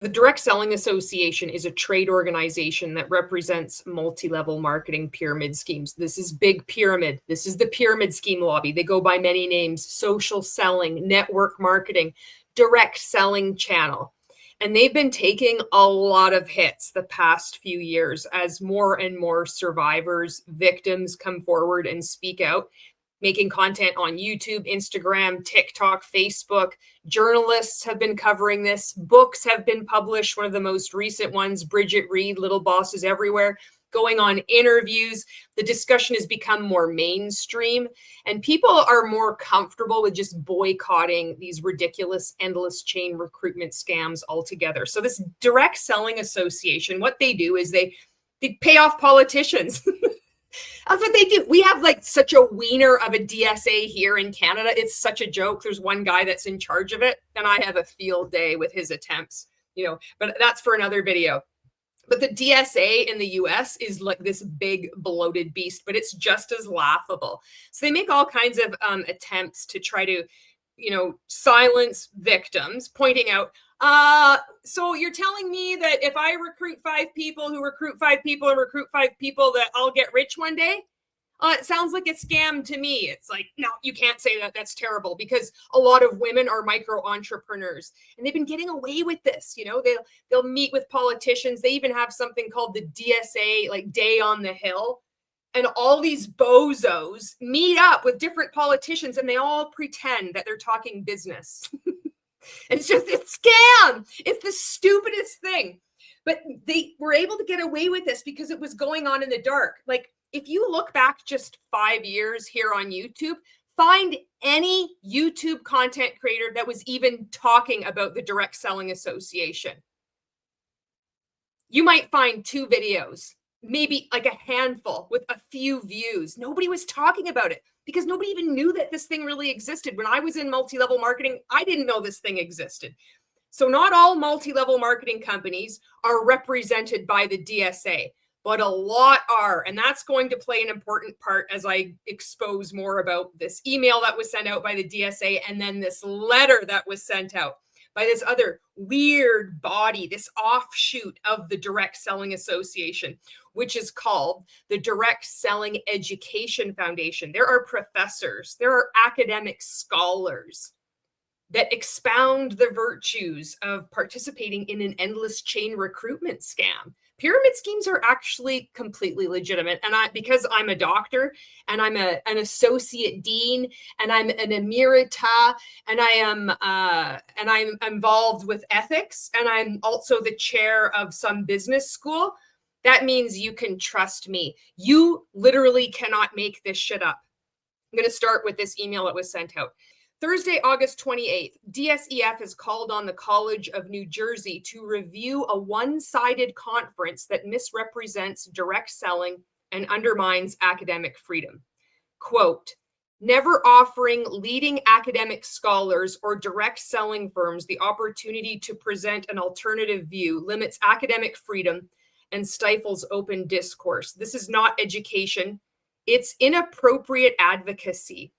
The Direct Selling Association is a trade organization that represents multi-level marketing pyramid schemes. This is big pyramid. This is the pyramid scheme lobby. They go by many names: social selling, network marketing, direct selling channel. And they've been taking a lot of hits the past few years as more and more survivors, victims come forward and speak out, making content on YouTube, Instagram, TikTok, Facebook. Journalists have been covering this. Books have been published. One of the most recent ones, Bridget Reed, Little Bosses Everywhere, going on interviews. The discussion has become more mainstream, and people are more comfortable with just boycotting these ridiculous endless chain recruitment scams altogether. So this Direct Selling Association, what they do is they pay off politicians. That's what they do. We have like such a wiener of a DSA here in Canada. It's such a joke. There's one guy that's in charge of it, and I have a field day with his attempts, but that's for another video. But the DSA in the US is like this big bloated beast, but it's just as laughable. So they make all kinds of attempts to try to, silence victims, pointing out, so you're telling me that if I recruit 5 people who recruit 5 people and recruit 5 people that I'll get rich one day? It sounds like a scam to me. It's like, no, you can't say that. That's terrible, because a lot of women are micro entrepreneurs, and they've been getting away with this. They'll meet with politicians. They even have something called the DSA, like Day on the Hill. And all these bozos meet up with different politicians, and they all pretend that they're talking business. It's just a scam. It's the stupidest thing. But they were able to get away with this because it was going on in the dark. Like, if you look back just 5 years here on YouTube, find any YouTube content creator that was even talking about the Direct Selling Association. You might find 2 videos, maybe like a handful with a few views. Nobody was talking about it because nobody even knew that this thing really existed. When I was in multi-level marketing, I didn't know this thing existed. So not all multi-level marketing companies are represented by the DSA, but a lot are. And that's going to play an important part as I expose more about this email that was sent out by the DSA, and then this letter that was sent out by this other weird body, this offshoot of the Direct Selling Association, which is called the Direct Selling Education Foundation. There are professors, there are academic scholars that expound the virtues of participating in an endless chain recruitment scam. Pyramid schemes are actually completely legitimate. And because I'm a doctor, and I'm an associate dean, and I'm an emerita, and I'm involved with ethics, and I'm also the chair of some business school, that means you can trust me. You literally cannot make this shit up. I'm going to start with this email that was sent out. Thursday, August 28th, DSEF has called on the College of New Jersey to review a one-sided conference that misrepresents direct selling and undermines academic freedom. Quote, never offering leading academic scholars or direct selling firms the opportunity to present an alternative view limits academic freedom and stifles open discourse. This is not education. It's inappropriate advocacy.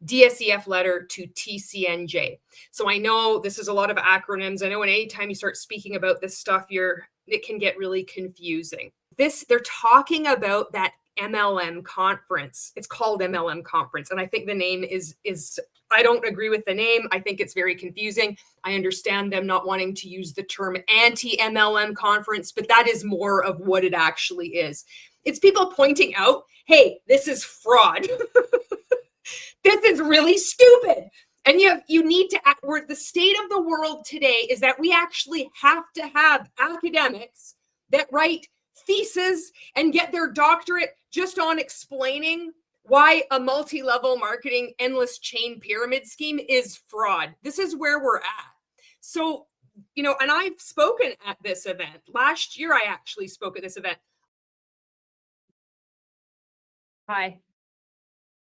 DSEF letter to TCNJ. So I know this is a lot of acronyms. I know anytime you start speaking about this stuff, it can get really confusing. They're talking about that MLM conference. It's called MLM Conference. And I think the name is I don't agree with the name. I think it's very confusing. I understand them not wanting to use the term anti-MLM conference, but that is more of what it actually is. It's people pointing out, hey, this is fraud. This is really stupid. And you need to act. The state of the world today is that we actually have to have academics that write theses and get their doctorate just on explaining why a multi-level marketing endless chain pyramid scheme is fraud. This is where we're at. So, and I've spoken at this event. Last year, I actually spoke at this event. Hi.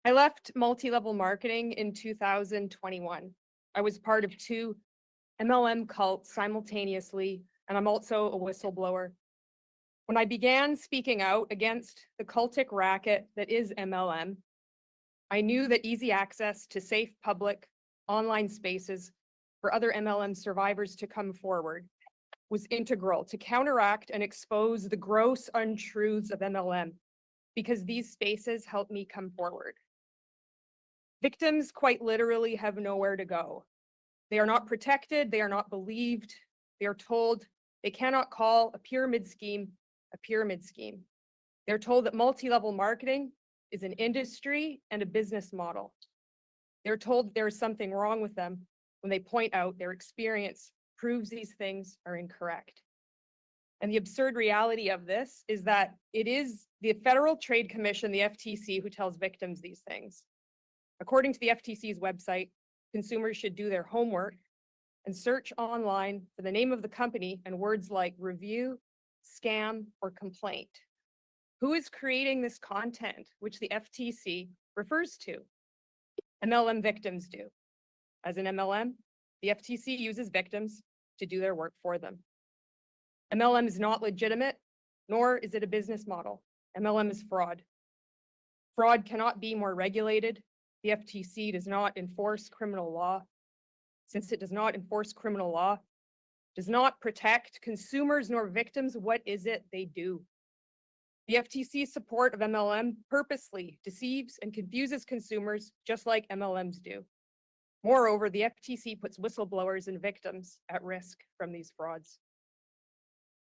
I left multi-level marketing in 2021. I was part of 2 MLM cults simultaneously, and I'm also a whistleblower. When I began speaking out against the cultic racket that is MLM, I knew that easy access to safe public online spaces for other MLM survivors to come forward was integral to counteract and expose the gross untruths of MLM, because these spaces helped me come forward. Victims quite literally have nowhere to go. They are not protected, they are not believed, they are told they cannot call a pyramid scheme a pyramid scheme. They're told that multi-level marketing is an industry and a business model. They're told there is something wrong with them when they point out their experience proves these things are incorrect. And the absurd reality of this is that it is the Federal Trade Commission, the FTC, who tells victims these things. According to the FTC's website, consumers should do their homework and search online for the name of the company and words like review, scam, or complaint. Who is creating this content, which the FTC refers to? MLM victims do. As an MLM, the FTC uses victims to do their work for them. MLM is not legitimate, nor is it a business model. MLM is fraud. Fraud cannot be more regulated. The FTC does not enforce criminal law. Since it does not enforce criminal law, does not protect consumers nor victims, what is it they do? The FTC's support of MLM purposely deceives and confuses consumers, just like MLMs do. Moreover, the FTC puts whistleblowers and victims at risk from these frauds.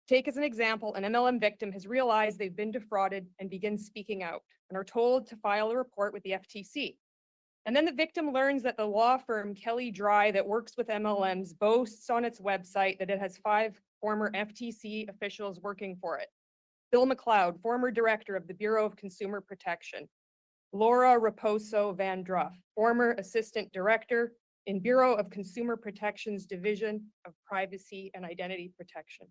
Take as an example, an MLM victim has realized they've been defrauded and begins speaking out and are told to file a report with the FTC. And then the victim learns that the law firm Kelly Dry that works with MLMs boasts on its website that it has 5 former FTC officials working for it. Bill McLeod, former director of the Bureau of Consumer Protection. Laura Raposo Van Druff, former assistant director in Bureau of Consumer Protection's Division of Privacy and Identity Protection.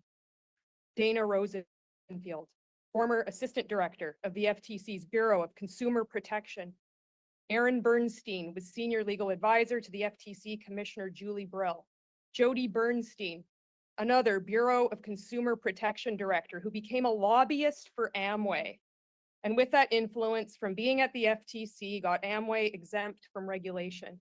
Dana Rosenfield, former assistant director of the FTC's Bureau of Consumer Protection. Aaron Bernstein was senior legal advisor to the FTC Commissioner Julie Brill. Jody Bernstein, another Bureau of Consumer Protection director who became a lobbyist for Amway. And with that influence from being at the FTC, got Amway exempt from regulation.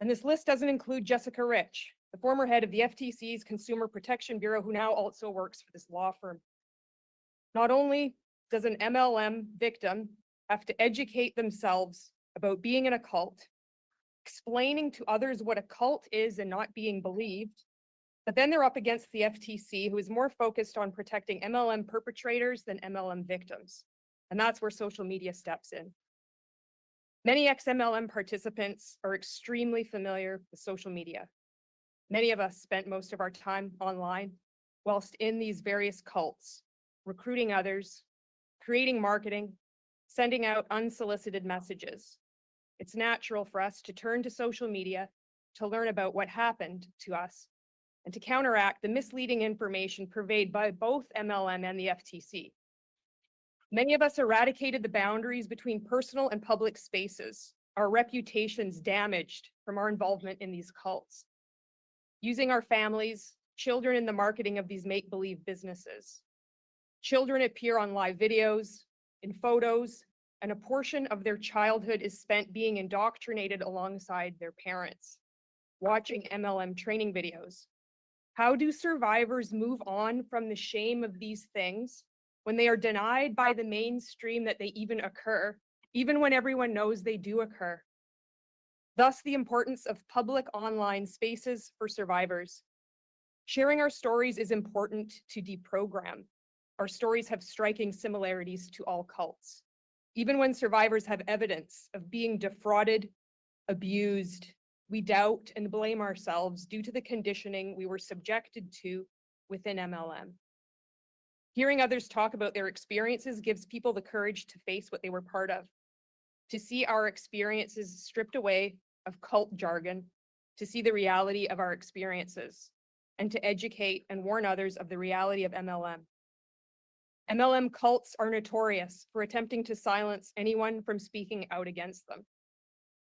And this list doesn't include Jessica Rich, the former head of the FTC's Consumer Protection Bureau, who now also works for this law firm. Not only does an MLM victim have to educate themselves about being in a cult, explaining to others what a cult is and not being believed, but then they're up against the FTC, who is more focused on protecting MLM perpetrators than MLM victims. And that's where social media steps in. Many ex-MLM participants are extremely familiar with social media. Many of us spent most of our time online whilst in these various cults, recruiting others, creating marketing, sending out unsolicited messages. It's natural for us to turn to social media to learn about what happened to us and to counteract the misleading information purveyed by both MLM and the FTC. Many of us eradicated the boundaries between personal and public spaces, our reputations damaged from our involvement in these cults, using our families, children in the marketing of these make-believe businesses. Children appear on live videos, in photos, and a portion of their childhood is spent being indoctrinated alongside their parents, watching MLM training videos. How do survivors move on from the shame of these things when they are denied by the mainstream that they even occur, even when everyone knows they do occur? Thus, the importance of public online spaces for survivors. Sharing our stories is important to deprogram. Our stories have striking similarities to all cults. Even when survivors have evidence of being defrauded, abused, we doubt and blame ourselves due to the conditioning we were subjected to within MLM. Hearing others talk about their experiences gives people the courage to face what they were part of, to see our experiences stripped away of cult jargon, to see the reality of our experiences, and to educate and warn others of the reality of MLM. MLM cults are notorious for attempting to silence anyone from speaking out against them.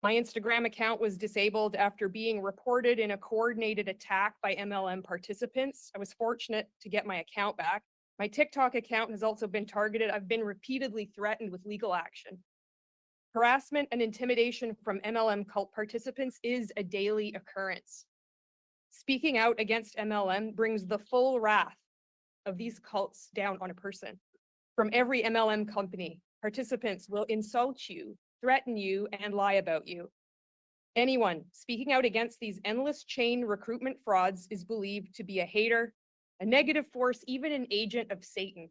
My Instagram account was disabled after being reported in a coordinated attack by MLM participants. I was fortunate to get my account back. My TikTok account has also been targeted. I've been repeatedly threatened with legal action. Harassment and intimidation from MLM cult participants is a daily occurrence. Speaking out against MLM brings the full wrath of these cults down on a person. From every MLM company, participants will insult you, threaten you, and lie about you. Anyone speaking out against these endless chain recruitment frauds is believed to be a hater, a negative force, even an agent of Satan.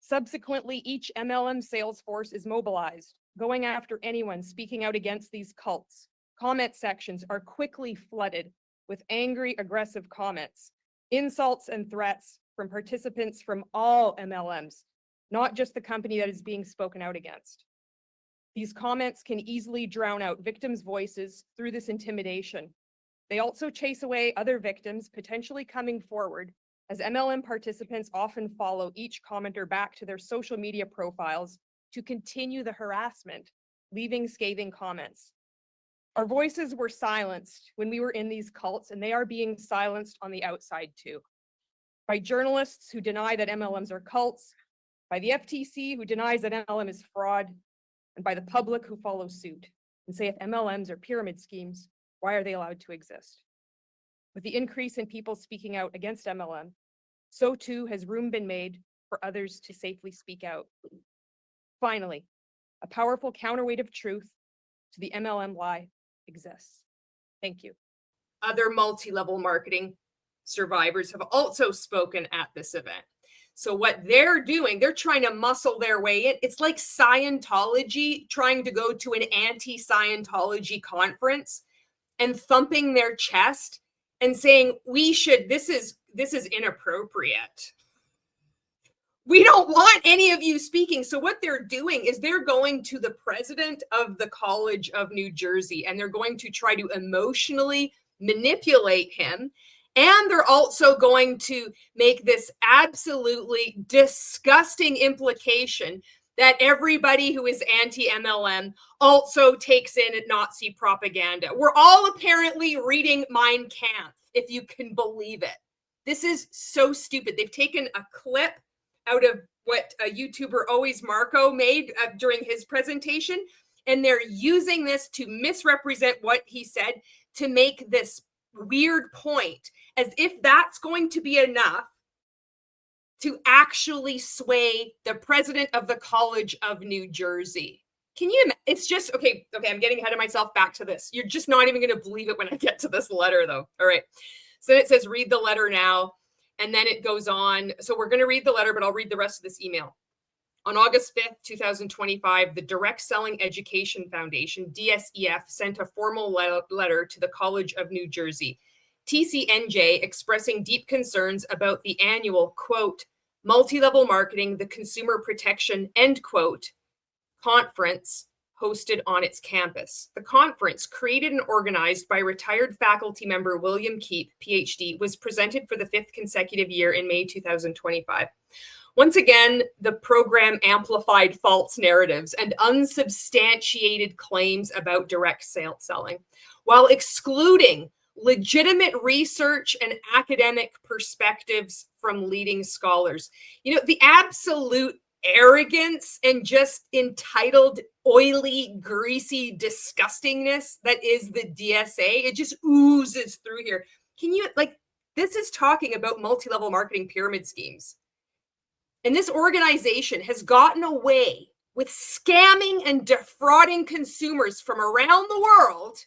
Subsequently, each MLM sales force is mobilized, going after anyone speaking out against these cults. Comment sections are quickly flooded with angry, aggressive comments, insults, and threats from participants from all MLMs, not just the company that is being spoken out against. These comments can easily drown out victims' voices through this intimidation. They also chase away other victims potentially coming forward, as MLM participants often follow each commenter back to their social media profiles to continue the harassment, leaving scathing comments. Our voices were silenced when we were in these cults, and they are being silenced on the outside too. By journalists who deny that MLMs are cults, by the FTC who denies that MLM is fraud, and by the public who follow suit and say if MLMs are pyramid schemes, why are they allowed to exist? With the increase in people speaking out against MLM, so too has room been made for others to safely speak out. Finally, a powerful counterweight of truth to the MLM lie exists. Thank you. Other multi-level marketing survivors have also spoken at this event. So what they're doing, they're trying to muscle their way in. It's like Scientology trying to go to an anti-Scientology conference and thumping their chest and saying, this is inappropriate. We don't want any of you speaking. So what they're doing is they're going to the president of the College of New Jersey, and they're going to try to emotionally manipulate him. And they're also going to make this absolutely disgusting implication that everybody who is anti-MLM also takes in Nazi propaganda. We're all apparently reading Mein Kampf, if you can believe it. This is so stupid. They've taken a clip out of what a YouTuber Always Marco made during his presentation, and they're using this to misrepresent what he said to make this weird point, as if that's going to be enough to actually sway the president of the College of New Jersey. Can you imagine? It's just, okay, I'm getting ahead of myself. Back to this. You're just not even going to believe it when I get to this letter, though. All right. So it says, read the letter now. And then it goes on. So we're going to read the letter, but I'll read the rest of this email. On August 5th, 2025, the Direct Selling Education Foundation, DSEF, sent a formal letter to the College of New Jersey, TCNJ, expressing deep concerns about the annual, quote, multi-level marketing, the consumer protection, end quote, conference hosted on its campus. The conference, created and organized by retired faculty member William Keep, PhD, was presented for the 5th consecutive year in May 2025. Once again, the program amplified false narratives and unsubstantiated claims about direct selling, while excluding legitimate research and academic perspectives from leading scholars. You know, the absolute arrogance and just entitled, oily, greasy disgustingness that is the DSA, it just oozes through here. Can you, like, this is talking about multi-level marketing pyramid schemes. And this organization has gotten away with scamming and defrauding consumers from around the world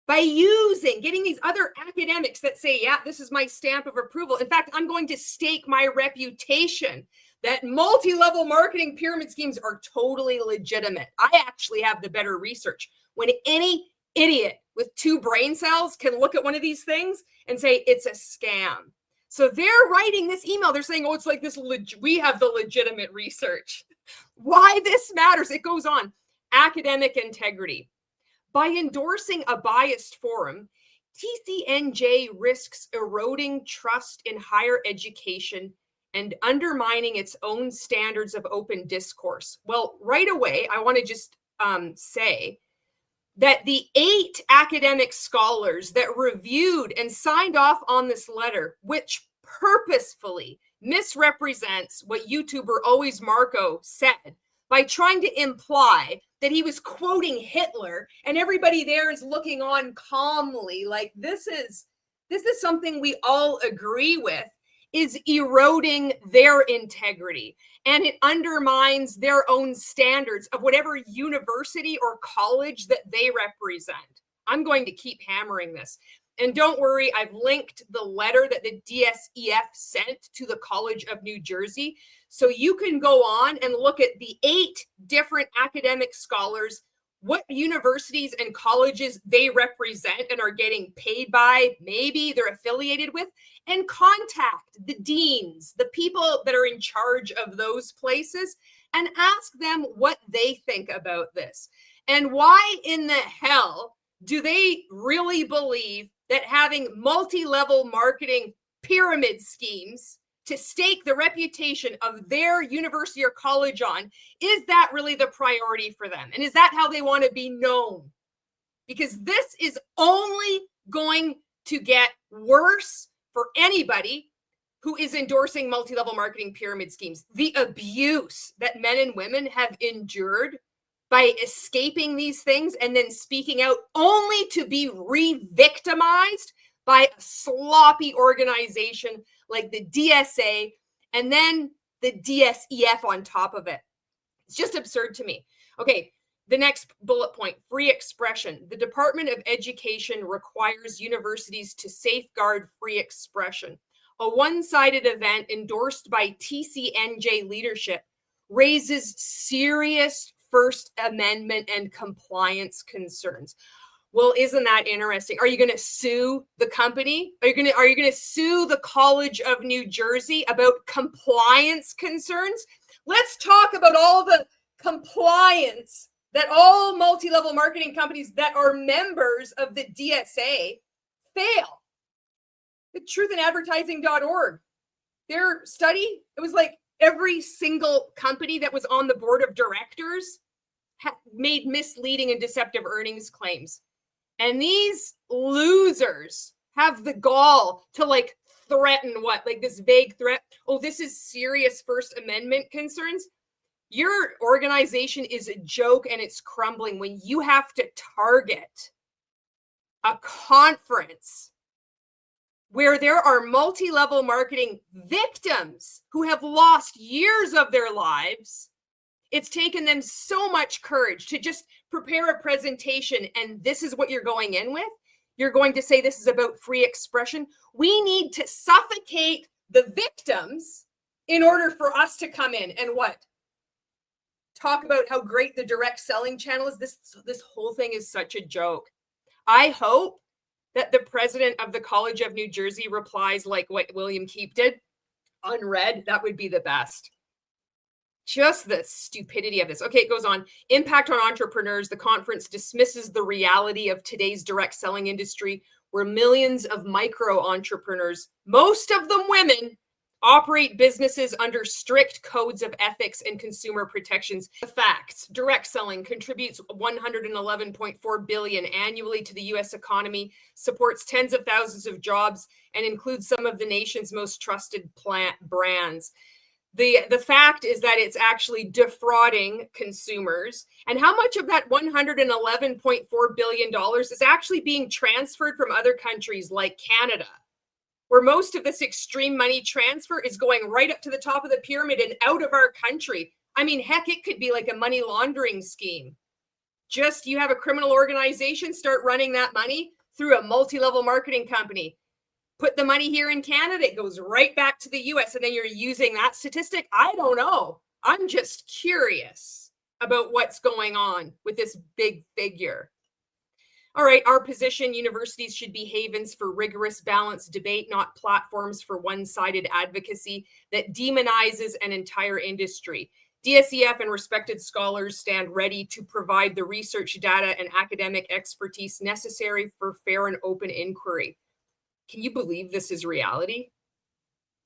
by getting these other academics that say, yeah, this is my stamp of approval. In fact, I'm going to stake my reputation that multi-level marketing pyramid schemes are totally legitimate. I actually have the better research. When any idiot with 2 brain cells can look at one of these things and say it's a scam. So they're writing this email. They're saying, oh, it's like this, we have the legitimate research. Why this matters, it goes on. Academic integrity. By endorsing a biased forum, TCNJ risks eroding trust in higher education and undermining its own standards of open discourse. Well, right away, I want to just say that the 8 academic scholars that reviewed and signed off on this letter, which purposefully misrepresents what YouTuber Always Marco said by trying to imply that he was quoting Hitler, and everybody there is looking on calmly like this is this is something we all agree with, is eroding their integrity. And it undermines their own standards of whatever university or college that they represent. I'm going to keep hammering this. And don't worry, I've linked the letter that the DSEF sent to the College of New Jersey. So you can go on and look at the 8 different academic scholars, what universities and colleges they represent and are getting paid by, maybe they're affiliated with, and contact the deans, the people that are in charge of those places, and ask them what they think about this. And why in the hell do they really believe that having multi-level marketing pyramid schemes to stake the reputation of their university or college on, is that really the priority for them? And is that how they want to be known? Because this is only going to get worse for anybody who is endorsing multi-level marketing pyramid schemes. The abuse that men and women have endured by escaping these things and then speaking out only to be re-victimized by a sloppy organization like the DSA and then the DSEF on top of it. It's just absurd to me. Okay, the next bullet point, free expression. The Department of Education requires universities to safeguard free expression. A one-sided event endorsed by TCNJ leadership raises serious First Amendment and compliance concerns. Well, isn't that interesting? Are you going to sue the company? Are you going to sue the College of New Jersey about compliance concerns? Let's talk about all the compliance that all multi-level marketing companies that are members of the DSA fail. The truthandadvertising.org, their study, it was like every single company that was on the board of directors made misleading and deceptive earnings claims. And these losers have the gall to like threaten what? Like this vague threat. Oh, this is serious First Amendment concerns. Your organization is a joke and it's crumbling when you have to target a conference where there are multi-level marketing victims who have lost years of their lives. It's taken them so much courage to just prepare a presentation, and this is what you're going in with. You're going to say this is about free expression. We need to suffocate the victims in order for us to come in and what? Talk about how great the direct selling channel is. This whole thing is such a joke. I hope that the president of the College of New Jersey replies like what William Keep did, unread. That would be the best. Just the stupidity of this. Okay, it goes on. Impact on entrepreneurs. The conference dismisses the reality of today's direct selling industry, where millions of micro entrepreneurs, most of them women, operate businesses under strict codes of ethics and consumer protections. The facts: direct selling contributes $111.4 billion annually to the U.S. economy, supports tens of thousands of jobs, and includes some of the nation's most trusted brands. The fact is that it's actually defrauding consumers. And how much of that $111.4 billion is actually being transferred from other countries like Canada, where most of this extreme money transfer is going right up to the top of the pyramid and out of our country? I mean, heck, it could be like a money laundering scheme. Just you have a criminal organization, start running that money through a multi-level marketing company. Put the money here in Canada, it goes right back to the US, and then you're using that statistic. I don't know. I'm just curious about what's going on with this big figure. All right, our position: universities should be havens for rigorous, balanced debate, not platforms for one-sided advocacy that demonizes an entire industry. DSEF and respected scholars stand ready to provide the research data and academic expertise necessary for fair and open inquiry. Can you believe this is reality?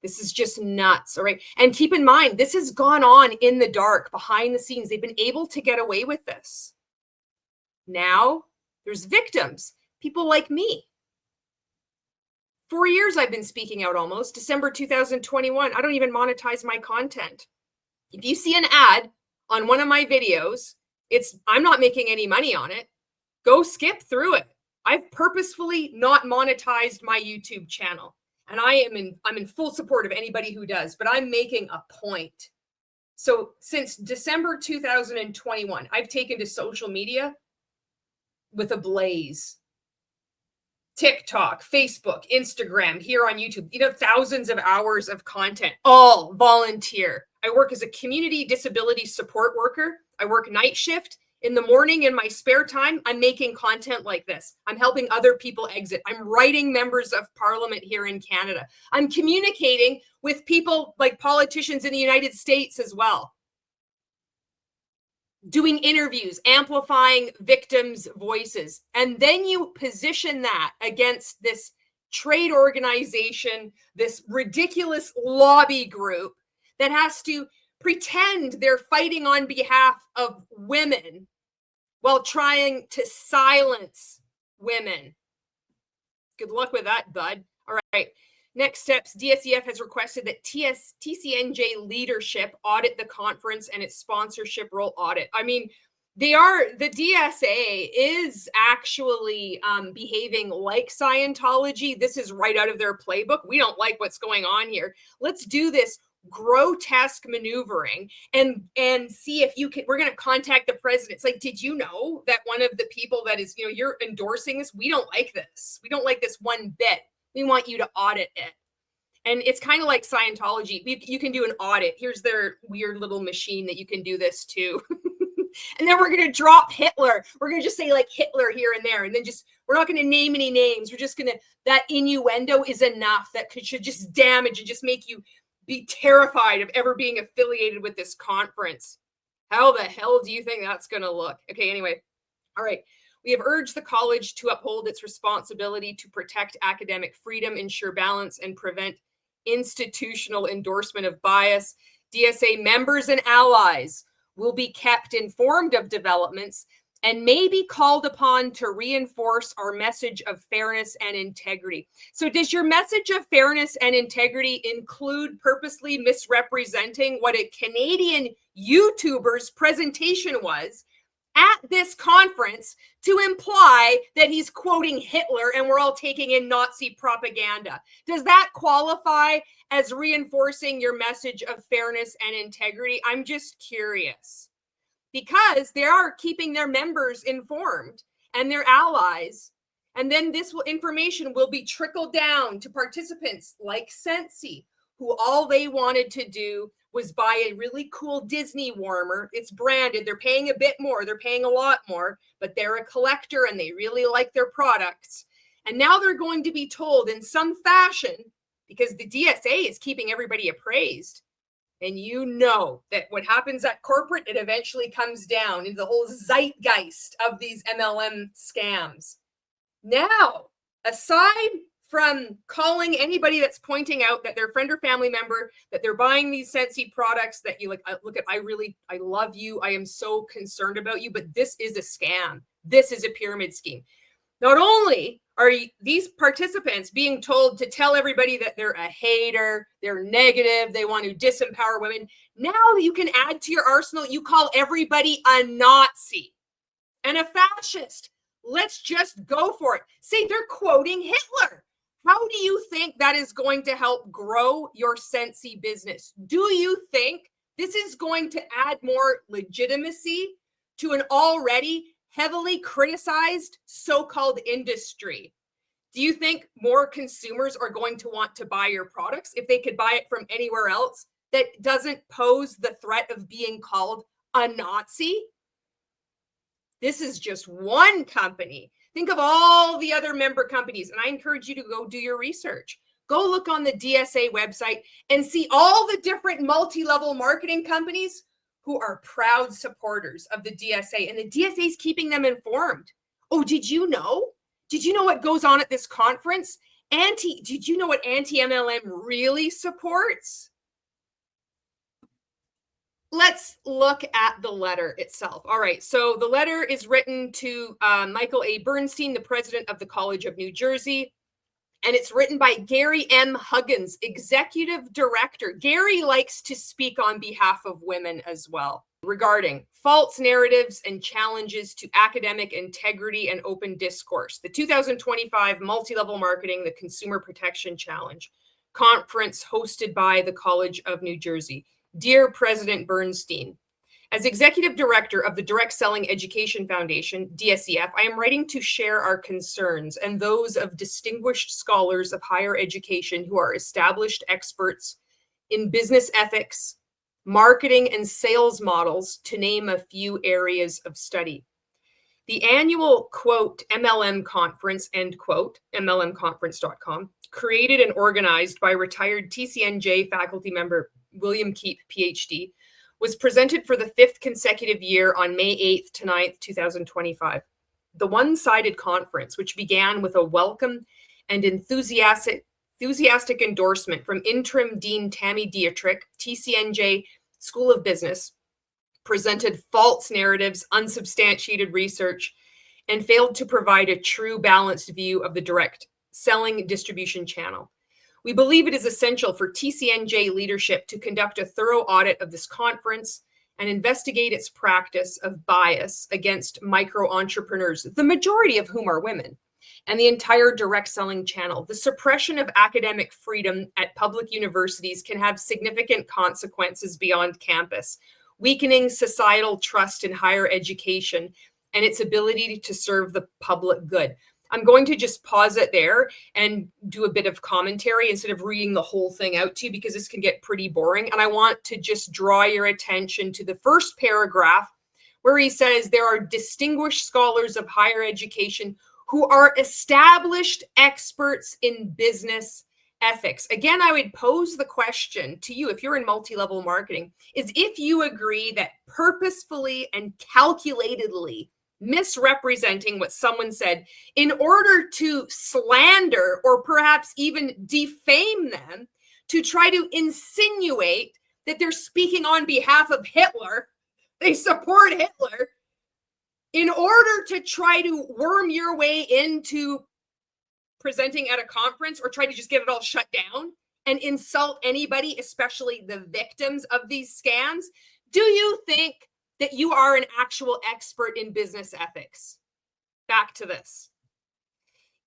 This is just nuts, all right? And keep in mind, this has gone on in the dark, behind the scenes. They've been able to get away with this. Now, there's victims, people like me. 4 years I've been speaking out almost. December 2021, I don't even monetize my content. If you see an ad on one of my videos, I'm not making any money on it. Go skip through it. I've purposefully not monetized my YouTube channel, and I'm in full support of anybody who does, but I'm making a point. So since December 2021, I've taken to social media with a blaze. TikTok, Facebook, Instagram, here on YouTube, thousands of hours of content, all volunteer. I work as a community disability support worker. I work night shift. In the morning, in my spare time, I'm making content like this. I'm helping other people exit. I'm writing members of parliament here in Canada. I'm communicating with people like politicians in the United States as well. Doing interviews, amplifying victims' voices. And then you position that against this trade organization, this ridiculous lobby group that has to pretend they're fighting on behalf of women while trying to silence women. Good luck with that, bud. All right. Next steps, DSEF has requested that TCNJ leadership audit the conference and its sponsorship role audit. I mean, the DSA is actually behaving like Scientology. This is right out of their playbook. We don't like what's going on here. Let's do this grotesque maneuvering and see if you can. We're going to contact the president. It's like, did you know that one of the people that is, you're endorsing this? We don't like this. We don't like this one bit. We want you to audit it. And it's kind of like Scientology. You can do an audit. Here's their weird little machine that you can do this to. And then we're going to drop Hitler. We're going to just say like Hitler here and there. And then we're not going to name any names. We're just going to, that innuendo is enough that should just damage and just make you be terrified of ever being affiliated with this conference. How the hell do you think that's going to look? Okay, anyway. All right. We have urged the college to uphold its responsibility to protect academic freedom, ensure balance, and prevent institutional endorsement of bias. DSA members and allies will be kept informed of developments and may be called upon to reinforce our message of fairness and integrity. So does your message of fairness and integrity include purposely misrepresenting what a Canadian YouTuber's presentation was at this conference to imply that he's quoting Hitler and we're all taking in Nazi propaganda? Does that qualify as reinforcing your message of fairness and integrity? I'm just curious, because they are keeping their members informed and their allies. And then this information will be trickled down to participants like Scentsy, who all they wanted to do was buy a really cool Disney warmer. It's branded. They're paying a bit more. They're paying a lot more, but they're a collector and they really like their products. And now they're going to be told in some fashion, because the DSA is keeping everybody appraised. And you know that what happens at corporate, it eventually comes down into the whole zeitgeist of these MLM scams. Now, aside from calling anybody that's pointing out that their friend or family member, that they're buying these Scentsy products, that you like, look at, I love you. I am so concerned about you, but this is a scam. This is a pyramid scheme. Not only are these participants being told to tell everybody that they're a hater, they're negative, they want to disempower women. Now you can add to your arsenal, you call everybody a Nazi and a fascist. Let's just go for it. Say they're quoting Hitler. How do you think that is going to help grow your Scentsy business? Do you think this is going to add more legitimacy to an already heavily criticized so-called industry? Do you think more consumers are going to want to buy your products if they could buy it from anywhere else that doesn't pose the threat of being called a Nazi? This is just one company. Think of all the other member companies, and I encourage you to go do your research. Go look on the DSA website and see all the different multi-level marketing companies who are proud supporters of the DSA, and the DSA is keeping them informed. Oh, did you know? Did you know what goes on at this conference? Did you know what anti-MLM really supports? Let's look at the letter itself. All right, so the letter is written to Michael A. Bernstein, the president of the College of New Jersey, and it's written by Gary M. Huggins, executive director. Gary likes to speak on behalf of women as well. regarding false narratives and challenges to academic integrity and open discourse, the 2025 Multi-Level Marketing, the Consumer Protection Challenge conference hosted by the College of New Jersey. Dear President Bernstein, as Executive Director of the Direct Selling Education Foundation, DSEF, I am writing to share our concerns and those of distinguished scholars of higher education who are established experts in business ethics, marketing, and sales models, to name a few areas of study. The annual, quote, MLM Conference, end quote, MLMconference.com, created and organized by retired TCNJ faculty member William Keep, PhD, was presented for the 5th consecutive year on May 8th to 9th, 2025. The one-sided conference, which began with a welcome and enthusiastic endorsement from Interim Dean Tammy Dietrich, TCNJ School of Business, presented false narratives, unsubstantiated research, and failed to provide a true balanced view of the direct selling distribution channel. We believe it is essential for TCNJ leadership to conduct a thorough audit of this conference and investigate its practice of bias against micro-entrepreneurs, the majority of whom are women, and the entire direct selling channel. The suppression of academic freedom at public universities can have significant consequences beyond campus, weakening societal trust in higher education and its ability to serve the public good. I'm going to just pause it there and do a bit of commentary instead of reading the whole thing out to you, because this can get pretty boring. And I want to just draw your attention to the first paragraph where he says there are distinguished scholars of higher education who are established experts in business ethics. Again, I would pose the question to you, if you're in multi-level marketing, is if you agree that purposefully and calculatedly misrepresenting what someone said in order to slander or perhaps even defame them, to try to insinuate that they're speaking on behalf of Hitler, they support Hitler, in order to try to worm your way into presenting at a conference or try to just get it all shut down and insult anybody, especially the victims of these scams? Do you think that you are an actual expert in business ethics? Back to this.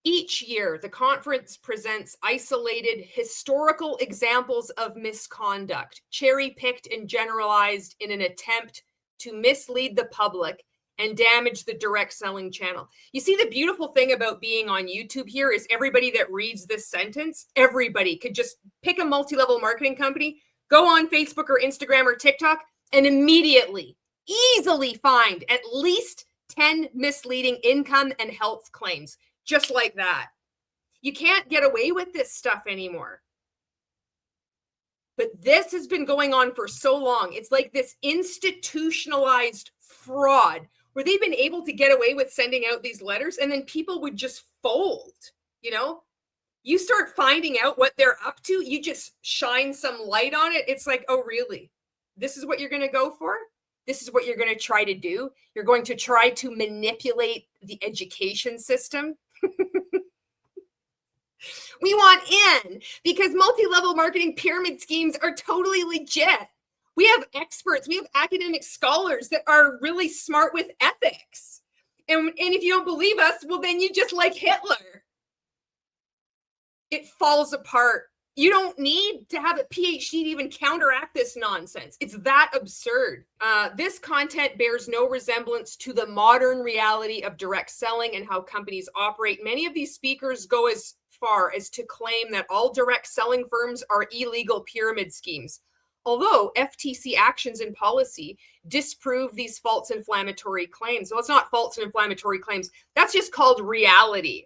Each year, the conference presents isolated historical examples of misconduct, cherry-picked and generalized in an attempt to mislead the public and damage the direct selling channel. You see, the beautiful thing about being on YouTube here is everybody that reads this sentence, everybody could just pick a multi-level marketing company, go on Facebook or Instagram or TikTok, and immediately, easily find at least 10 misleading income and health claims, just like that. You can't get away with this stuff anymore. But this has been going on for so long. It's like this institutionalized fraud where they've been able to get away with sending out these letters and then people would just fold, you know? You start finding out what they're up to, you just shine some light on it. It's like, oh, really? This is what you're going to go for? This is what you're going to try to do? You're going to try to manipulate the education system? We want in because multi-level marketing pyramid schemes are totally legit. We have experts, we have academic scholars that are really smart with ethics. And if you don't believe us, well, then you just like Hitler. It falls apart. You don't need to have a PhD to even counteract this nonsense. It's that absurd. This content bears no resemblance to the modern reality of direct selling and how companies operate. Many of these speakers go as far as to claim that all direct selling firms are illegal pyramid schemes. Although FTC actions and policy disprove these false inflammatory claims. Well, it's not false and inflammatory claims. That's just called reality.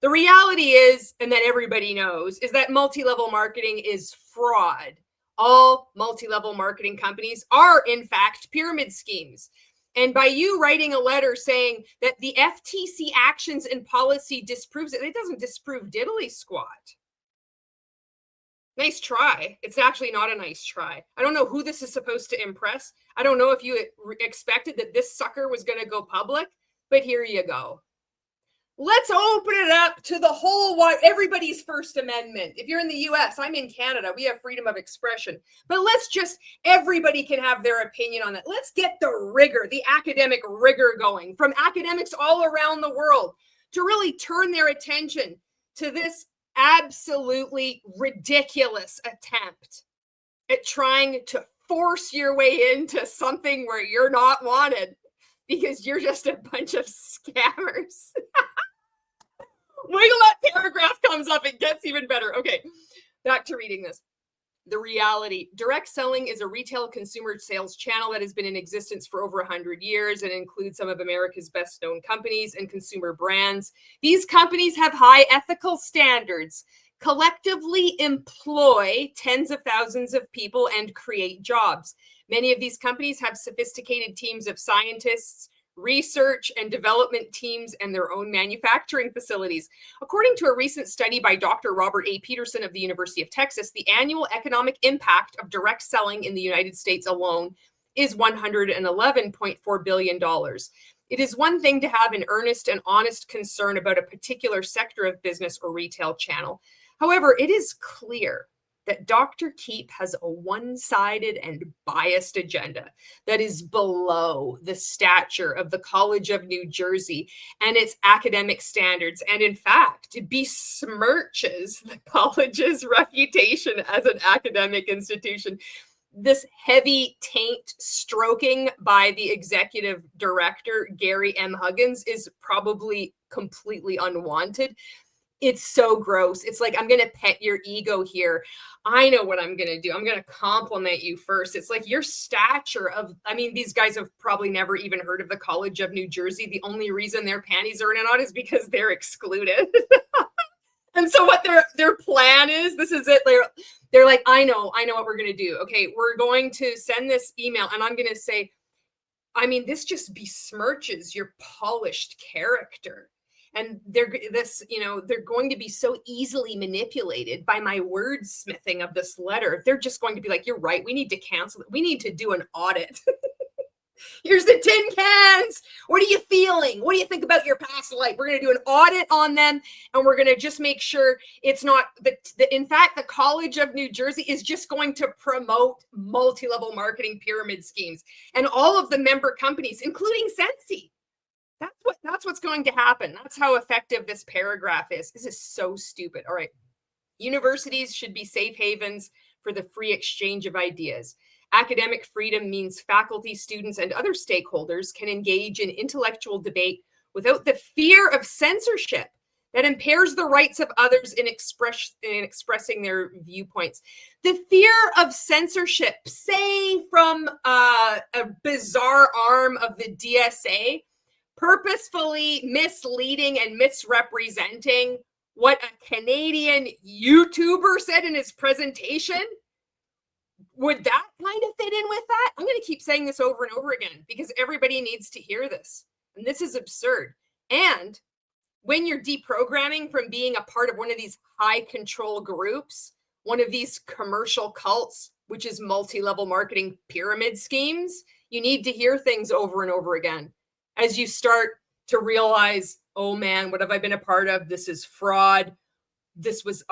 The reality is, and that everybody knows, is that multi-level marketing is fraud. All multi-level marketing companies are, in fact, pyramid schemes. And by you writing a letter saying that the FTC actions and policy disproves it, it doesn't disprove diddly squat. Nice try. It's actually not a nice try. I don't know who this is supposed to impress. I don't know if you expected that this sucker was going to go public, but here you go. Let's open it up to the whole wide, everybody's First Amendment. If you're in the US, I'm in Canada, we have freedom of expression. But let's just, everybody can have their opinion on that. Let's get the rigor, the academic rigor going from academics all around the world to really turn their attention to this absolutely ridiculous attempt at trying to force your way into something where you're not wanted because you're just a bunch of scammers. Wait till that paragraph comes up, it gets even better. Okay, back to reading this. The reality. Direct selling is a retail consumer sales channel that has been in existence for over 100 years and includes some of America's best known companies and consumer brands. These companies have high ethical standards, collectively employ tens of thousands of people, and create jobs. Many of these companies have sophisticated teams of scientists, research and development teams, and their own manufacturing facilities. According to a recent study by Dr. Robert A. Peterson of the University of Texas, the annual economic impact of direct selling in the United States alone is $111.4 billion. It is one thing to have an earnest and honest concern about a particular sector of business or retail channel. However, it is clear that Dr. Keep has a one-sided and biased agenda that is below the stature of the College of New Jersey and its academic standards, and in fact, besmirches the college's reputation as an academic institution. This heavy taint stroking by the executive director, Gary M. Huggins, is probably completely unwanted. It's so gross. It's like, I'm going to pet your ego here. I know what I'm going to do. I'm going to compliment you first. It's like your stature of, I mean, these guys have probably never even heard of the College of New Jersey. The only reason their panties are in a knot is because they're excluded. And so what their plan is, this is it. They're like, I know what we're going to do. Okay, we're going to send this email and I'm going to say, I mean, this just besmirches your polished character. And they're going to be so easily manipulated by my wordsmithing of this letter. They're just going to be like, you're right. We need to cancel it. We need to do an audit. Here's the tin cans. What are you feeling? What do you think about your past life? We're going to do an audit on them. And we're going to just make sure it's not in fact, the College of New Jersey is just going to promote multi-level marketing pyramid schemes and all of the member companies, including Scentsy. That's what's going to happen. That's how effective this paragraph is. This is so stupid. All right. Universities should be safe havens for the free exchange of ideas. Academic freedom means faculty, students, and other stakeholders can engage in intellectual debate without the fear of censorship that impairs the rights of others in expressing their viewpoints. The fear of censorship, say from a bizarre arm of the DSA, purposefully misleading and misrepresenting what a Canadian YouTuber said in his presentation. Would that kind of fit in with that? I'm going to keep saying this over and over again because everybody needs to hear this. And this is absurd. And when you're deprogramming from being a part of one of these high control groups, one of these commercial cults, which is multi-level marketing pyramid schemes, you need to hear things over and over again. As you start to realize, oh man, what have I been a part of? This is fraud. This was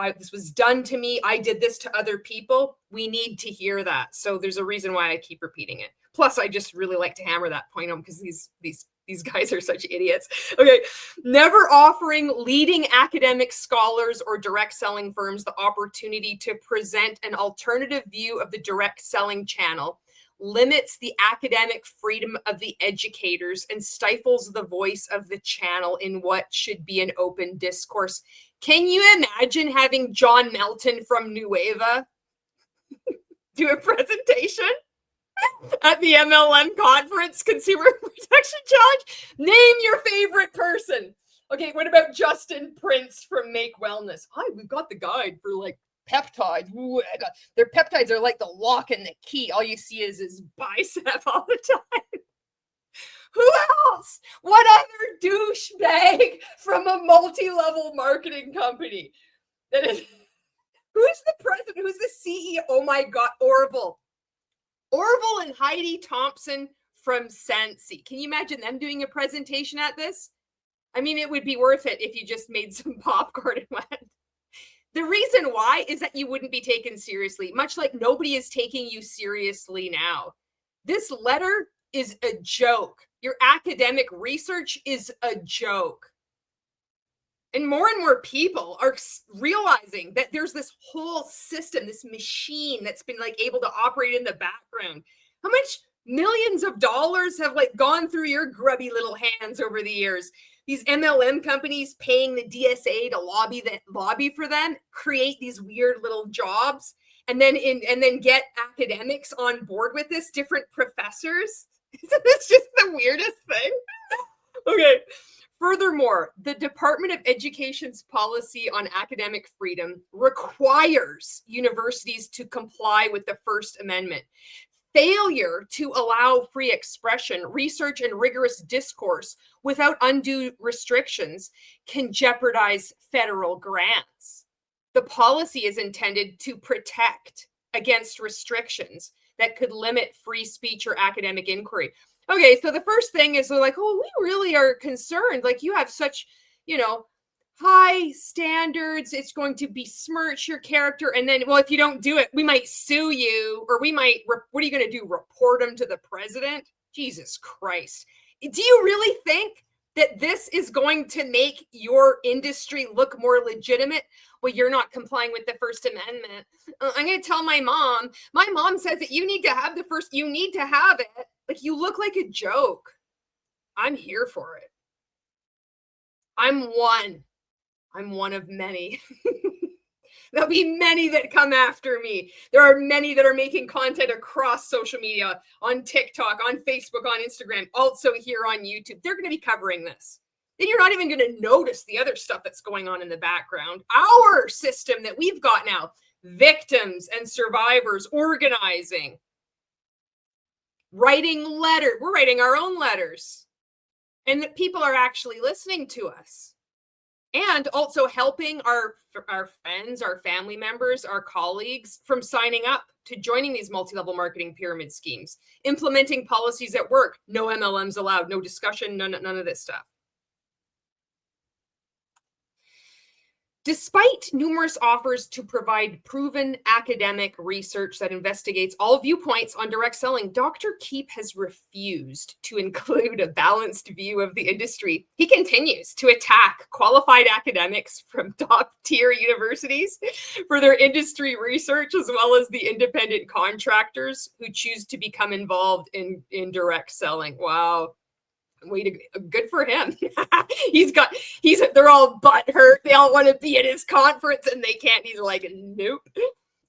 done to me. I did this to other people. We need to hear that. So there's a reason why I keep repeating it. Plus, I just really like to hammer that point home because these guys are such idiots. Okay, never offering leading academic scholars or direct selling firms the opportunity to present an alternative view of the direct selling channel limits the academic freedom of the educators and stifles the voice of the channel in what should be an open discourse. Can you imagine having John Melton from Nueva do a presentation at the MLM Conference Consumer Protection Challenge? Name your favorite person. Okay, what about Justin Prince from Make Wellness? Hi, we've got the guide for like peptides. Ooh, their peptides are like the lock and the key. All you see is his bicep all the time. Who else? What other douchebag from a multi-level marketing company? That is, who's the president? Who's the CEO? Oh my God, Orville and Heidi Thompson from Scentsy. Can you imagine them doing a presentation at this? I mean, it would be worth it if you just made some popcorn and went. The reason why is that you wouldn't be taken seriously, much like nobody is taking you seriously now. This letter is a joke. Your academic research is a joke. And more people are realizing that there's this whole system, this machine that's been like able to operate in the background. How much millions of dollars have like gone through your grubby little hands over the years? These MLM companies paying the DSA to lobby for them, create these weird little jobs, and then get academics on board with this, different professors. Isn't this just the weirdest thing? Okay. Furthermore, the Department of Education's policy on academic freedom requires universities to comply with the First Amendment. Failure to allow free expression, research, and rigorous discourse without undue restrictions can jeopardize federal grants. The policy is intended to protect against restrictions that could limit free speech or academic inquiry. Okay, so the first thing is they're like, oh, we really are concerned. Like, you have such, high standards. It's going to besmirch your character. And then, well, if you don't do it, we might sue you, or we might, what are you going to do? Report them to the president? Jesus Christ. Do you really think that this is going to make your industry look more legitimate? Well, you're not complying with the First Amendment. I'm going to tell my mom. My mom says that you need to have you need to have it. Like, you look like a joke. I'm here for it. I'm one of many. There'll be many that come after me. There are many that are making content across social media, on TikTok, on Facebook, on Instagram, also here on YouTube. They're going to be covering this. Then you're not even going to notice the other stuff that's going on in the background. Our system that we've got now, victims and survivors organizing, writing letters. We're writing our own letters. And that people are actually listening to us. And also helping our friends, our family members, our colleagues from signing up to joining these multi-level marketing pyramid schemes, implementing policies at work, no MLMs allowed, no discussion, none of this stuff. Despite numerous offers to provide proven academic research that investigates all viewpoints on direct selling, Dr. Keep has refused to include a balanced view of the industry. He continues to attack qualified academics from top-tier universities for their industry research, as well as the independent contractors who choose to become involved in direct selling. Wow. Good for him. They're all butthurt. They all want to be at his conference and they can't. He's like, nope.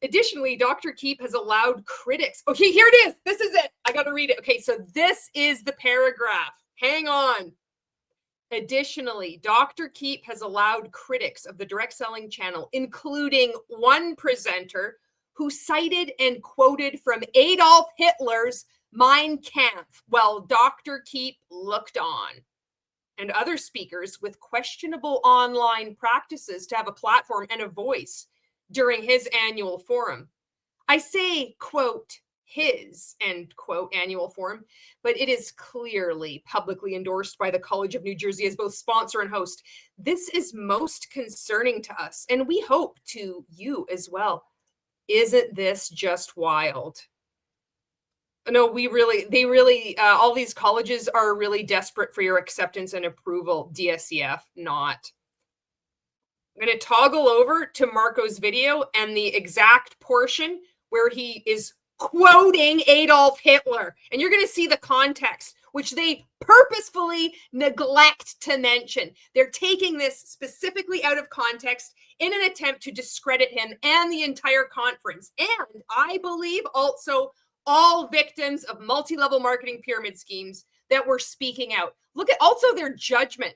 Additionally, Dr. Keep has allowed critics. Okay, here it is. This is it. I got to read it. Okay, so this is the paragraph. Hang on. Additionally, Dr. Keep has allowed critics of the direct selling channel, including one presenter who cited and quoted from Adolf Hitler's Mein Kampf, while Dr. Keep looked on, and other speakers with questionable online practices to have a platform and a voice during his annual forum. I say, quote, his, end quote, annual forum, but it is clearly publicly endorsed by the College of New Jersey as both sponsor and host. This is most concerning to us, and we hope to you as well. Isn't this just wild? No, all these colleges are really desperate for your acceptance and approval. DSEF, not. I'm going to toggle over to Marco's video and the exact portion where he is quoting Adolf Hitler. And you're going to see the context, which they purposefully neglect to mention. They're taking this specifically out of context in an attempt to discredit him and the entire conference. And I believe also all victims of multi-level marketing pyramid schemes that were speaking out. Look at also their judgment,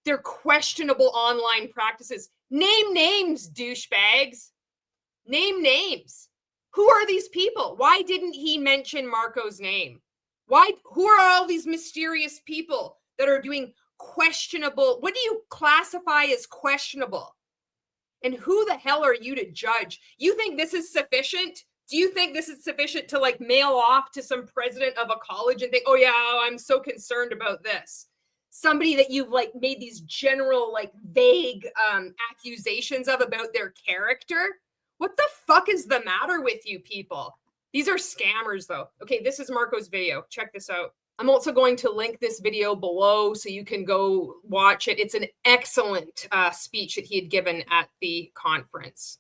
their questionable online practices. Name names, douchebags. Name names. Who are these people? Why didn't he mention Marco's name? Who are all these mysterious people that are doing questionable? What do you classify as questionable? And who the hell are you to judge? You think this is sufficient? Do you think this is sufficient to like mail off to some president of a college and think, oh yeah, I'm so concerned about this? somebody that you've like made these general, like vague accusations of about their character. What the fuck is the matter with you people? These are scammers though. Okay, this is Marco's video. Check this out. I'm also going to link this video below so you can go watch it. It's an excellent speech that he had given at the conference.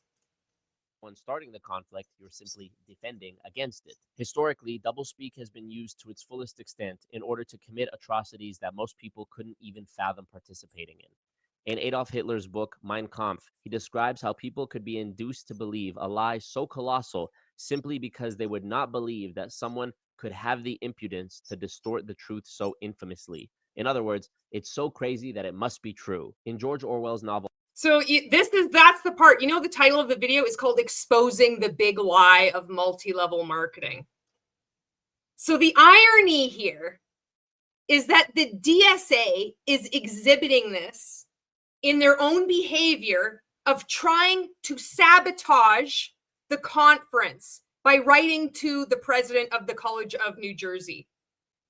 When starting the conflict, you're simply defending against it. Historically, doublespeak has been used to its fullest extent in order to commit atrocities that most people couldn't even fathom participating in. In Adolf Hitler's book, Mein Kampf, he describes how people could be induced to believe a lie so colossal simply because they would not believe that someone could have the impudence to distort the truth so infamously. In other words, it's so crazy that it must be true. In George Orwell's novel, so that's the part, you know, the title of the video is called Exposing the Big Lie of Multi-Level Marketing. So the irony here is that the DSA is exhibiting this in their own behavior of trying to sabotage the conference by writing to the president of the College of New Jersey.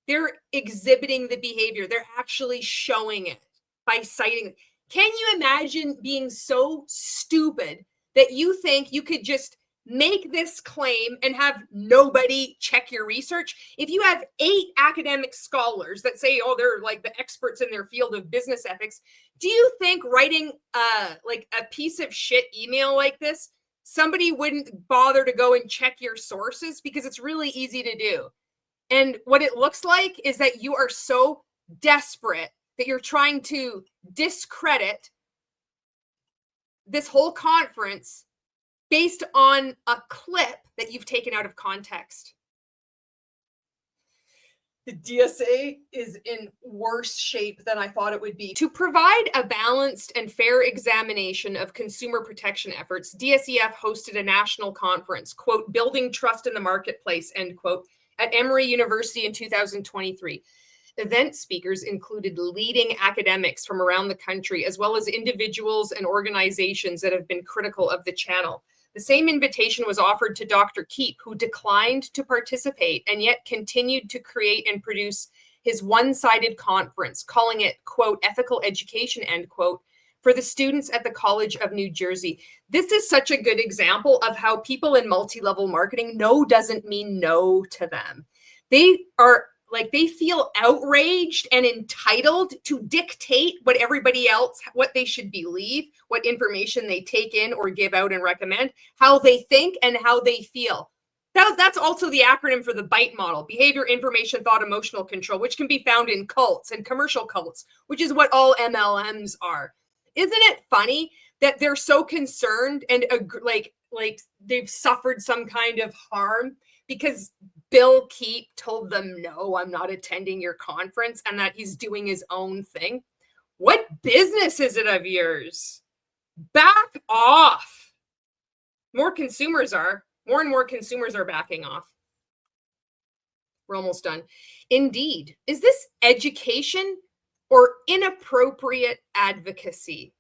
They're exhibiting the behavior. They're actually showing it by citing. Can you imagine being so stupid that you think you could just make this claim and have nobody check your research? If you have 8 academic scholars that say, oh, they're like the experts in their field of business ethics, do you think writing like a piece of shit email like this, somebody wouldn't bother to go and check your sources? Because it's really easy to do. And what it looks like is that you are so desperate that you're trying to discredit this whole conference based on a clip that you've taken out of context. The DSA is in worse shape than I thought it would be. To provide a balanced and fair examination of consumer protection efforts, DSEF hosted a national conference, quote, Building Trust in the Marketplace, end quote, at Emory University in 2023. Event speakers included leading academics from around the country, as well as individuals and organizations that have been critical of the channel. The same invitation was offered to Dr. Keep, who declined to participate and yet continued to create and produce his one-sided conference, calling it, quote, ethical education, end quote, for the students at the College of New Jersey. This is such a good example of how people in multi-level marketing, no doesn't mean no to them. They are like, they feel outraged and entitled to dictate what everybody else, what they should believe, what information they take in or give out and recommend, how they think and how they feel. That's also the acronym for the BITE model, behavior, information, thought, emotional control, which can be found in cults and commercial cults, which is what all MLMs are. Isn't it funny that they're so concerned and like they've suffered some kind of harm because Bill Keep told them, no, I'm not attending your conference, and that he's doing his own thing? What business is it of yours? Back off. More and more consumers are backing off. We're almost done. Indeed, is this education or inappropriate advocacy?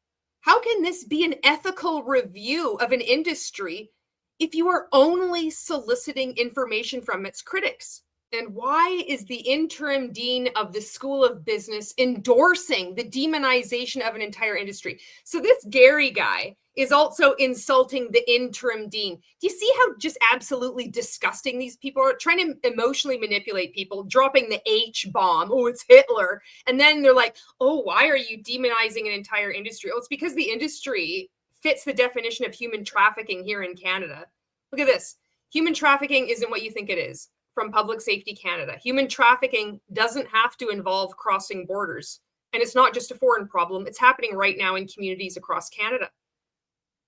How can this be an ethical review of an industry if you are only soliciting information from its critics? And why is the interim dean of the School of Business endorsing the demonization of an entire industry? So this Gary guy is also insulting the interim dean. Do you see how just absolutely disgusting these people are? Trying to emotionally manipulate people, dropping the H-bomb. Oh, it's Hitler. And then they're like, oh, why are you demonizing an entire industry? Oh, it's because the industry fits the definition of human trafficking here in Canada. Look at this. Human trafficking isn't what you think it is. From Public Safety Canada. Human trafficking doesn't have to involve crossing borders. And it's not just a foreign problem. It's happening right now in communities across Canada.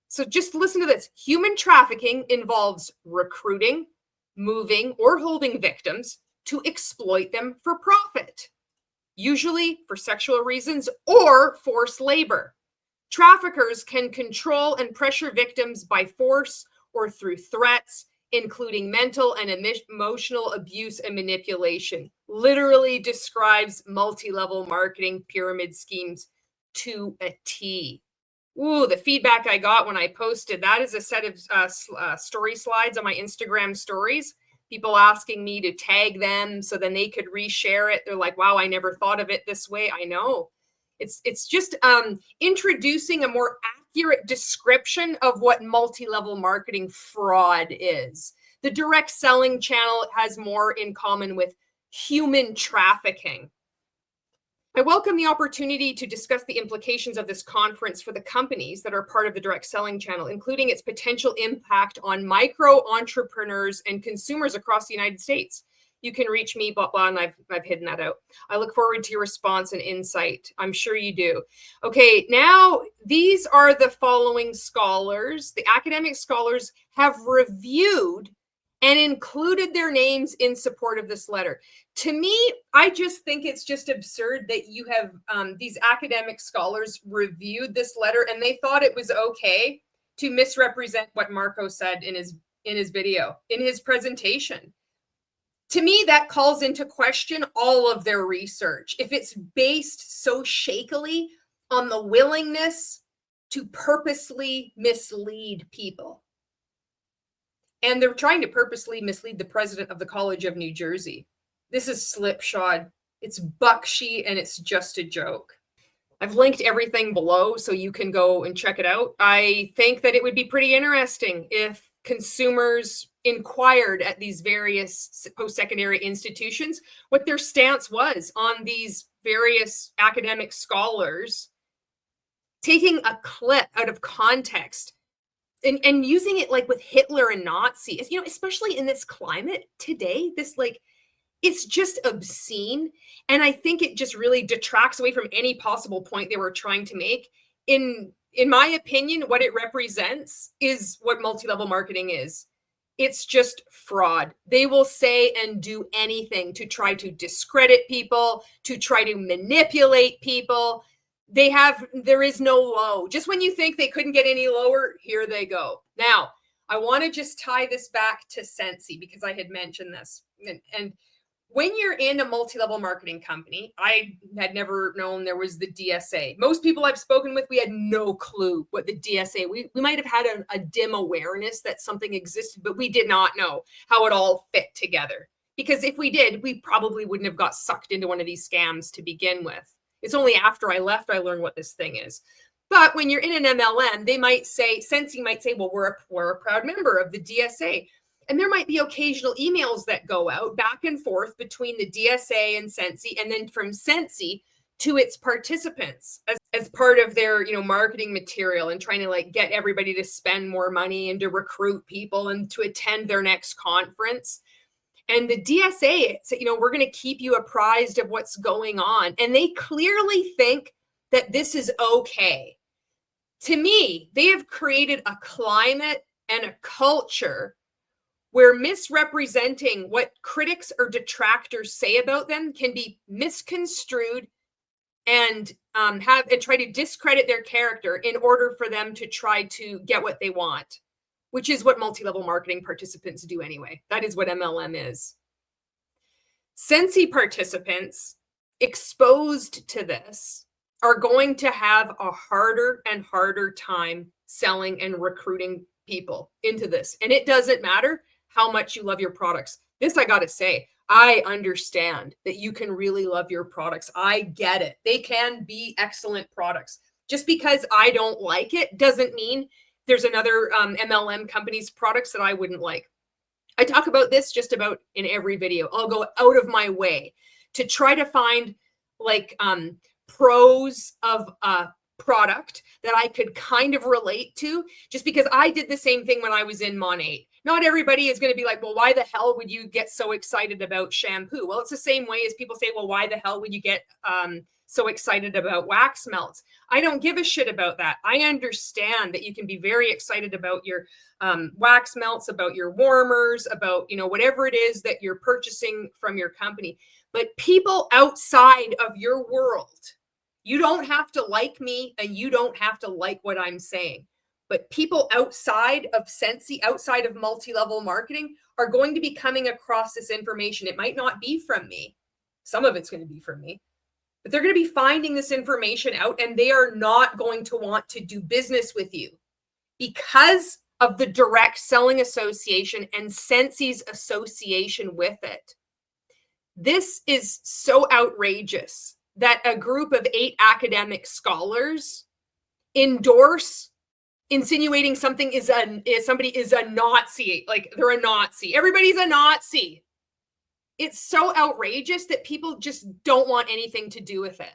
So just listen to this. Human trafficking involves recruiting, moving, or holding victims to exploit them for profit, usually for sexual reasons or forced labor. Traffickers can control and pressure victims by force or through threats, including mental and emotional abuse and manipulation. Literally describes multi-level marketing pyramid schemes to a T. Ooh, the feedback I got when I posted that is a set of story slides on my Instagram stories. people asking me to tag them so then they could reshare it. They're like, wow, I never thought of it this way. I know. It's just introducing a more accurate description of what multi-level marketing fraud is. The direct selling channel has more in common with human trafficking. I welcome the opportunity to discuss the implications of this conference for the companies that are part of the direct selling channel, including its potential impact on micro entrepreneurs and consumers across the United States. You can reach me, blah, blah, and I've hidden that out. I look forward to your response and insight. I'm sure you do. Okay, now these are the following scholars. The academic scholars have reviewed and included their names in support of this letter. To me, I just think it's just absurd that you have these academic scholars reviewed this letter and they thought it was okay to misrepresent what Marco said in his video, in his presentation. To me, that calls into question all of their research. If it's based so shakily on the willingness to purposely mislead people. And they're trying to purposely mislead the president of the College of New Jersey. This is slipshod. It's bucksheet and it's just a joke. I've linked everything below so you can go and check it out. I think that it would be pretty interesting if consumers inquired at these various post-secondary institutions what their stance was on these various academic scholars taking a clip out of context and using it like with Hitler and Nazis, you know, especially in this climate today, this like, it's just obscene. And I think it just really detracts away from any possible point they were trying to make. In my opinion, what it represents is what multi-level marketing is. It's just fraud. They will say and do anything to try to discredit people, to try to manipulate people. There is no low. Just when you think they couldn't get any lower, here they go. Now, I want to just tie this back to Scentsy because I had mentioned this. And when you're in a multi-level marketing company, I had never known there was the DSA. Most people I've spoken with, we had no clue what the DSA, we might have had a dim awareness that something existed, but we did not know how it all fit together. Because if we did, we probably wouldn't have got sucked into one of these scams to begin with. It's only after I left I learned what this thing is. But when you're in an MLM, they might say, Scentsy might say, well, we're a proud member of the DSA. And there might be occasional emails that go out back and forth between the DSA and Scentsy, and then from Scentsy to its participants as part of their, you know, marketing material and trying to like get everybody to spend more money and to recruit people and to attend their next conference. And the DSA said, you know, we're going to keep you apprised of what's going on. And they clearly think that this is okay. To me, they have created a climate and a culture where misrepresenting what critics or detractors say about them can be misconstrued and try to discredit their character in order for them to try to get what they want, which is what multi-level marketing participants do anyway. That is what MLM is. Scentsy participants exposed to this are going to have a harder and harder time selling and recruiting people into this. And it doesn't matter how much you love your products. This, I got to say, I understand that you can really love your products. I get it. They can be excellent products. Just because I don't like it doesn't mean there's another MLM company's products that I wouldn't like. I talk about this just about in every video. I'll go out of my way to try to find like pros of a product that I could kind of relate to, just because I did the same thing when I was in Mon8. Not everybody is going to be like, well, why the hell would you get so excited about shampoo? Well, it's the same way as people say, well, why the hell would you get so excited about wax melts? I don't give a shit about that. I understand that you can be very excited about your wax melts, about your warmers, about, you know, whatever it is that you're purchasing from your company. But people outside of your world, you don't have to like me and you don't have to like what I'm saying. But people outside of Scentsy, outside of multi-level marketing, are going to be coming across this information. It might not be from me. Some of it's going to be from me. But they're going to be finding this information out, and they are not going to want to do business with you because of the Direct Selling Association and Scentsy's association with it. This is so outrageous that a group of 8 academic scholars endorse insinuating somebody is a Nazi, like they're a Nazi. Everybody's a Nazi. It's so outrageous that people just don't want anything to do with it.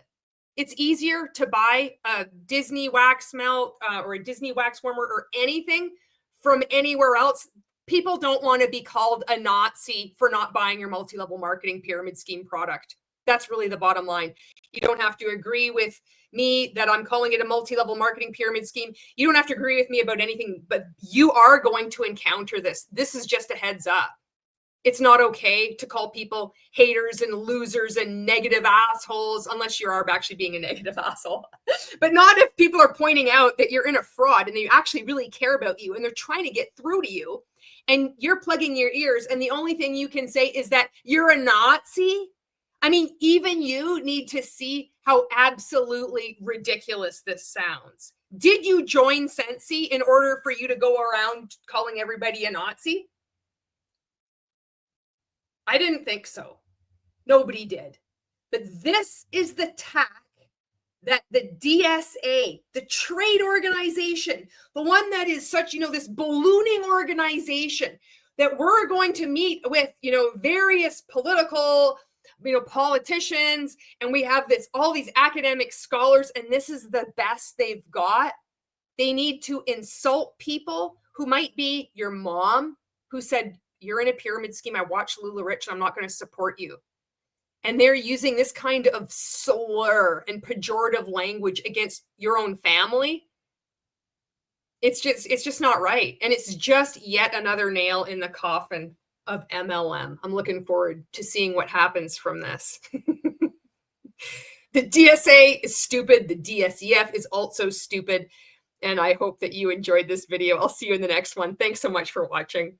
It's easier to buy a Disney wax melt or a Disney wax warmer or anything from anywhere else. People don't want to be called a Nazi for not buying your multi-level marketing pyramid scheme product. That's really the bottom line. You don't have to agree with me that I'm calling it a multi-level marketing pyramid scheme. You don't have to agree with me about anything, but you are going to encounter this. This is just a heads up. It's not okay to call people haters and losers and negative assholes unless you are actually being a negative asshole. But not if people are pointing out that you're in a fraud and they actually really care about you and they're trying to get through to you and you're plugging your ears and the only thing you can say is that you're a Nazi. I mean, even you need to see how absolutely ridiculous this sounds. Did you join Scentsy in order for you to go around calling everybody a Nazi? I didn't think so. Nobody did. But this is the tack that the DSA, the trade organization, the one that is such, this ballooning organization that we're going to meet with, various political, politicians, and we have all these academic scholars, and this is the best they've got. They need to insult people who might be your mom, who said, you're in a pyramid scheme. I watched Lula Rich and I'm not going to support you. And they're using this kind of slur and pejorative language against your own family. It's just not right. And it's just yet another nail in the coffin of MLM. I'm looking forward to seeing what happens from this. The DSA is stupid. The DSEF is also stupid. And I hope that you enjoyed this video. I'll see you in the next one. Thanks so much for watching.